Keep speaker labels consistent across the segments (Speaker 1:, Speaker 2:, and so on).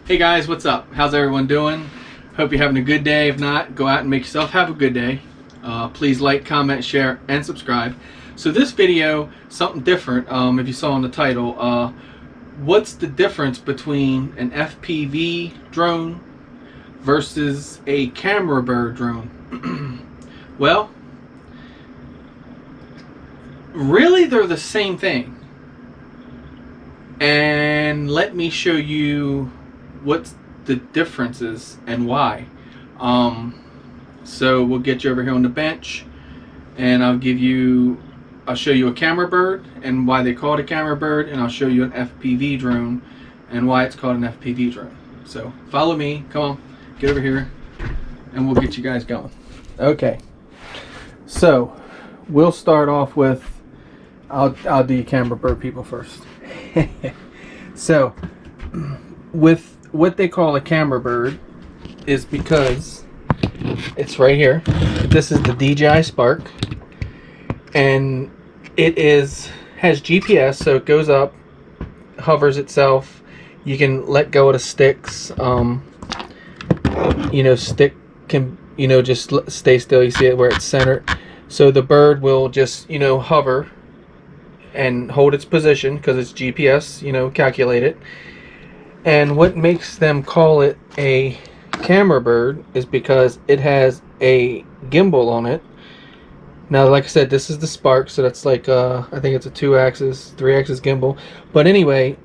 Speaker 1: Hey guys, what's up? How's everyone doing? Hope you're having a good day. If not, go out and make yourself have a good day. Please like, comment, share, and subscribe. So this video, something different, if you saw in the title, what's the difference between an FPV drone versus a camera bird drone? Well, really they're the same thing. And let me show you what's the differences and why. So we'll get you over here on the bench and I'll show you a camera bird and why they call it a camera bird, and I'll show you an FPV drone and why it's called an FPV drone. So follow me, come on, get over here and we'll get you guys going. Okay, so we'll start off with, I'll do camera bird people first. So with what they call a camera bird is because it's right here. This is the DJI Spark, and it has GPS, so it goes up, hovers itself. You can let go of the sticks. Stick can just stay still. You see it where it's centered, so the bird will just hover and hold its position because it's GPS calculated. And what makes them call it a camera bird is because it has a gimbal on it. Now, like I said, this is the Spark, so that's like I think it's a 2-axis, 3-axis gimbal. But anyway,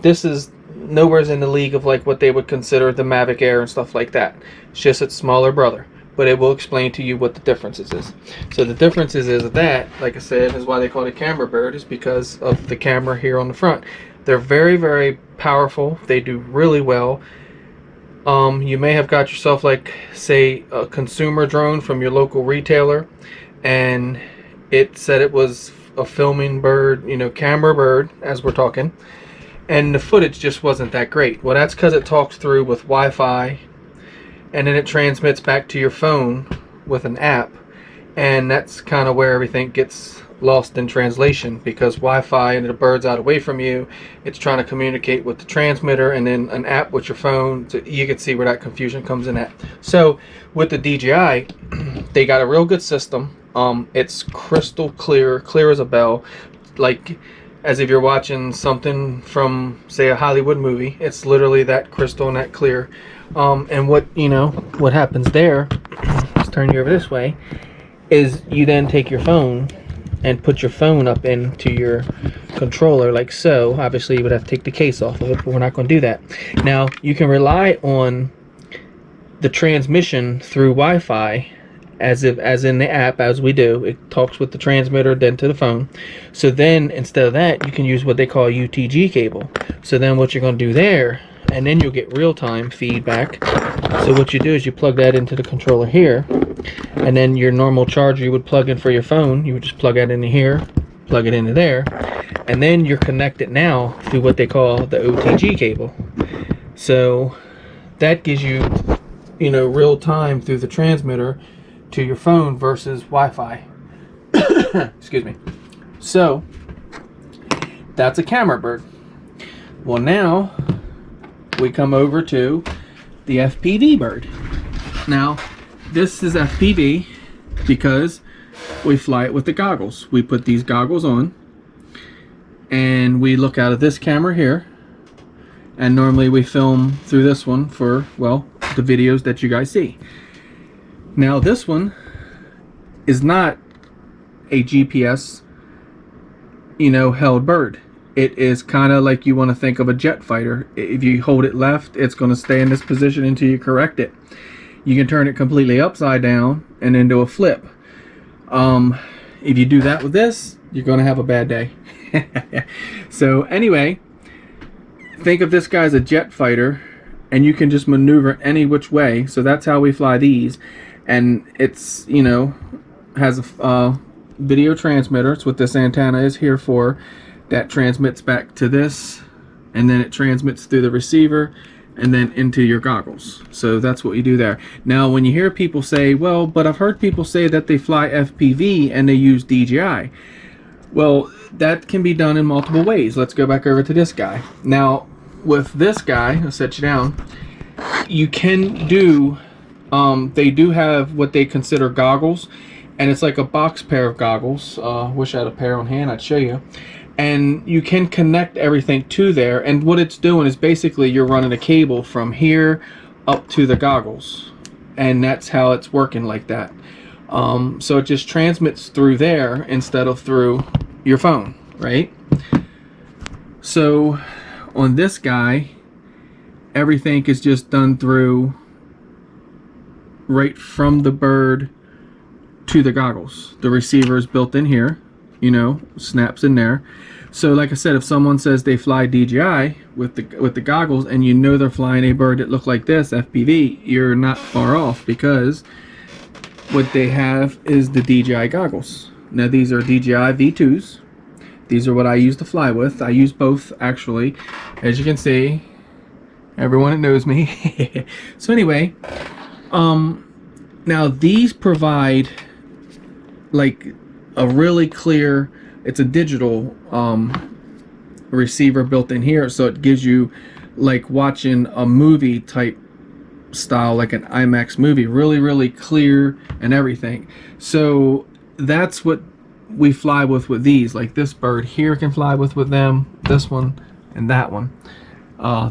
Speaker 1: this is nowhere in the league of like what they would consider the Mavic Air and stuff like that. It's just its smaller brother. But it will explain to you what the differences is. So the differences is that, like I said, is why they call it a camera bird, is because of the camera here on the front. They're very, very powerful. They do really well. You may have got yourself, like, say, a consumer drone from your local retailer, and it said it was a filming bird, camera bird, as we're talking, and the footage just wasn't that great. Well, that's because it talks through with Wi-Fi, and then it transmits back to your phone with an app, and that's kind of where everything gets lost in translation, because Wi-Fi and the bird's out away from you, it's trying to communicate with the transmitter and then an app with your phone. So you can see where that confusion comes in at. So with the DJI, they got a real good system. It's crystal clear as a bell, like as if you're watching something from, say, a Hollywood movie. It's literally that crystal and that clear. And what happens there, let's turn you over this way, is you then take your phone and put your phone up into your controller like so. Obviously you would have to take the case off of it, but we're not going to do that. Now you can rely on the transmission through Wi-Fi as in the app, as we do. It talks with the transmitter then to the phone. So then instead of that, you can use what they call a UTG cable. So then what you're going to do there, and then you'll get real-time feedback. So what you do is you plug that into the controller here, and then your normal charger you would plug in for your phone, you would just plug that into here, plug it into there, and then you're connected now through what they call the OTG cable. So that gives you real time through the transmitter to your phone versus Wi-Fi. Excuse me. So that's a camera bird. Well, now we come over to the FPV bird. Now this is FPV because we fly it with the goggles. We put these goggles on and we look out of this camera here, and normally we film through this one for, well, the videos that you guys see. Now this one is not a GPS held bird. It is kind of like you want to think of a jet fighter. If you hold it left, it's going to stay in this position until you correct it. You can turn it completely upside down and then do a flip. If you do that with this, you're going to have a bad day. So anyway, think of this guy as a jet fighter, and you can just maneuver any which way. So that's how we fly these. And it's, has a video transmitter. It's what this antenna is here for. That transmits back to this, and then it transmits through the receiver and then into your goggles. So that's what you do there. Now when you hear people say, well, but I've heard people say that they fly FPV and they use DJI. Well, that can be done in multiple ways. Let's go back over to this guy. Now with this guy, I'll set you down, you can do, they do have what they consider goggles, and it's like a box pair of goggles. Wish I had a pair on hand, I'd show you. And you can connect everything to there, and what it's doing is basically you're running a cable from here up to the goggles, and that's how it's working like that. So it just transmits through there instead of through your phone, right? So on this guy, everything is just done through right from the bird to the goggles. The receiver is built in here, you know, snaps in there. So like I said, if someone says they fly DJI with the goggles and you know they're flying a bird that look like this, FPV, you're not far off, because what they have is the DJI goggles. Now these are DJI V2s. These are what I use to fly with. I use both, actually, as you can see, everyone that knows me. So anyway, now these provide like a really clear, it's a digital receiver built in here, so it gives you like watching a movie type style, like an IMAX movie, really clear and everything. So that's what we fly with these. Like this bird here can fly with them, this one and that one.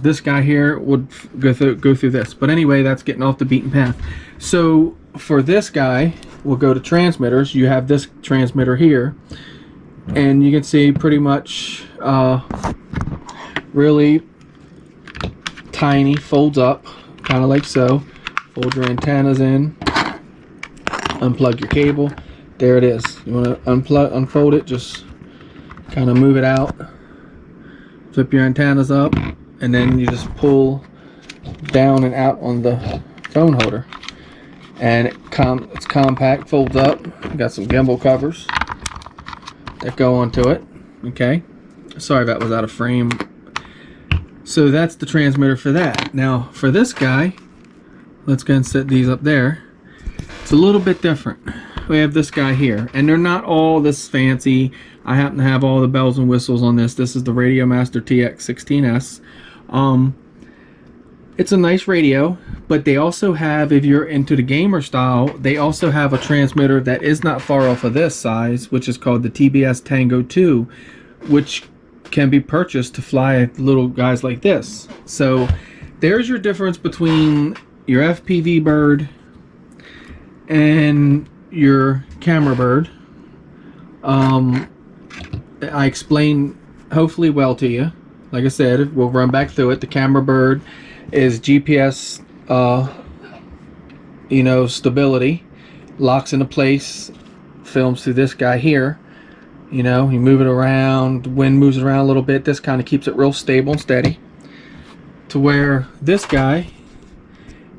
Speaker 1: This guy here would go through this, but anyway, that's getting off the beaten path. So for this guy, we'll go to transmitters. You have this transmitter here, and you can see pretty much really tiny, folds up, kind of like so. Fold your antennas in, unplug your cable. There it is. You want to unfold it, just kind of move it out, flip your antennas up, and then you just pull down and out on the phone holder. And it's compact, folds up. Got some gimbal covers that go onto it. Okay, sorry that was out of frame. So that's the transmitter for that. Now for this guy, let's go and set these up there. It's a little bit different. We have this guy here, and they're not all this fancy. I happen to have all the bells and whistles on this. This is the Radio Master TX16S. It's a nice radio, but they also have, if you're into the gamer style, they also have a transmitter that is not far off of this size, which is called the TBS Tango 2, which can be purchased to fly little guys like this. So there's your difference between your FPV Bird and your camera bird. I explained hopefully well to you. Like I said, we'll run back through it. The camera bird is GPS you know, stability, locks into place, films through this guy here. You know, you move it around, the wind moves it around a little bit, this kind of keeps it real stable and steady. To where this guy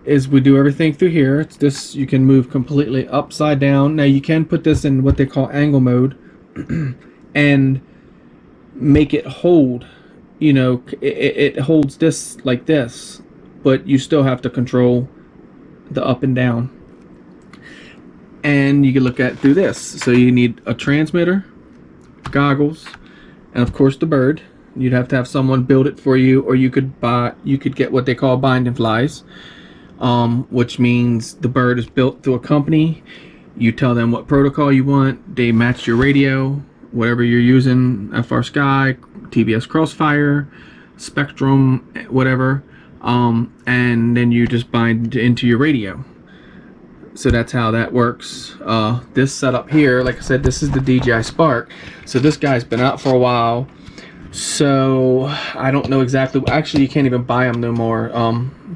Speaker 1: is, we do everything through here. It's this, you can move completely upside down. Now you can put this in what they call angle mode and make it hold, you know, it holds this like this, but you still have to control the up and down. And you can look at through this. So you need a transmitter, goggles, and of course the bird. You'd have to have someone build it for you, or you could get what they call bind and flies. Which means the bird is built through a company. You tell them what protocol you want, they match your radio, whatever you're using, FR Sky, TBS Crossfire, Spectrum, whatever, and then you just bind into your radio. So that's how that works. This setup here, like I said, this is the DJI Spark. So this guy's been out for a while. So I don't know exactly. Actually, you can't even buy them no more.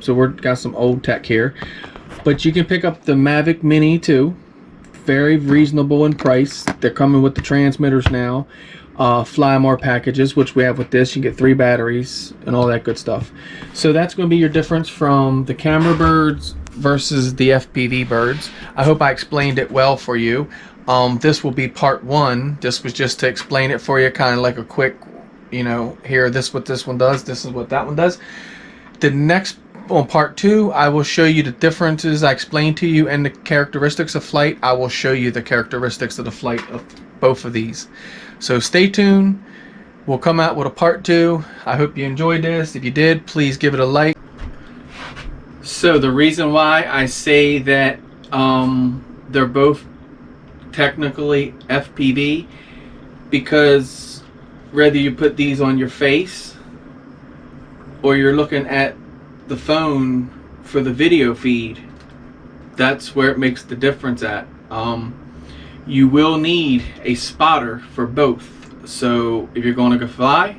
Speaker 1: So we've got some old tech here, but you can pick up the Mavic Mini too. Very reasonable in price. They're coming with the transmitters now. Fly more packages, which we have with this. You get 3 batteries and all that good stuff. So that's going to be your difference from the camera birds versus the FPV birds. I hope I explained it well for you. This will be part 1. This was just to explain it for you, kind of like a quick, you know, here, this is what this one does, this is what that one does. The next, on part 2, I will show you the differences I explained to you and the characteristics of flight. I will show you the characteristics of the flight of both of these. So stay tuned. We'll come out with a part 2. I hope you enjoyed this. If you did, please give it a like. So the reason why I say that they're both technically FPV, because whether you put these on your face or you're looking at the phone for the video feed, that's where it makes the difference at. You will need a spotter for both. So if you're going to go fly,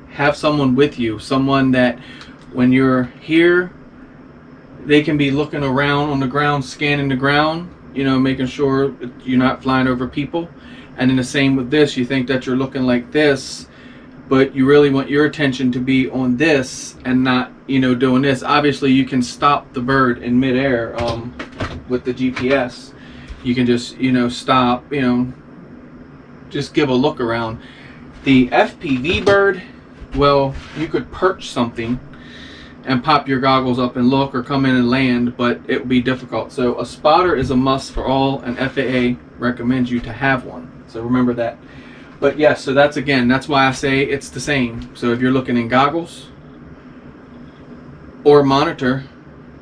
Speaker 1: have someone with you, someone that when you're here, they can be looking around on the ground, scanning the ground, you know, making sure you're not flying over people. And then the same with this, you think that you're looking like this, but you really want your attention to be on this and not, you know, doing this. Obviously you can stop the bird in midair with the GPS. You can just, you know, stop, you know, just give a look around. The FPV Bird, well, you could perch something and pop your goggles up and look, or come in and land, but it would be difficult. So a spotter is a must for all, and FAA recommends you to have one. So remember that. But yes, so that's, again, that's why I say it's the same. So if you're looking in goggles or monitor,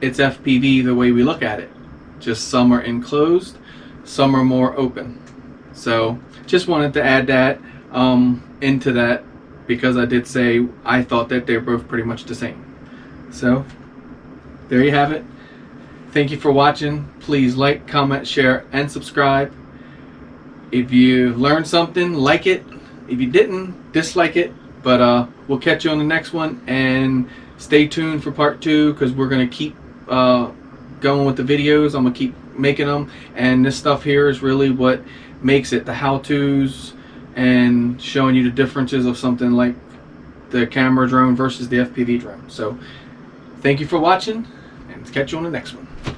Speaker 1: it's FPV the way we look at it. Just some are enclosed, some are more open. So just wanted to add that into that, because I did say I thought that they're both pretty much the same. So there you have it. Thank you for watching. Please like, comment, share, and subscribe. If you learned something, like it. If you didn't, dislike it. But we'll catch you on the next one, and stay tuned for part 2, because we're going to keep going with the videos. I'm going to keep making them, and this stuff here is really what makes it, the how-tos and showing you the differences of something like the camera drone versus the FPV drone. So thank you for watching, and catch you on the next one.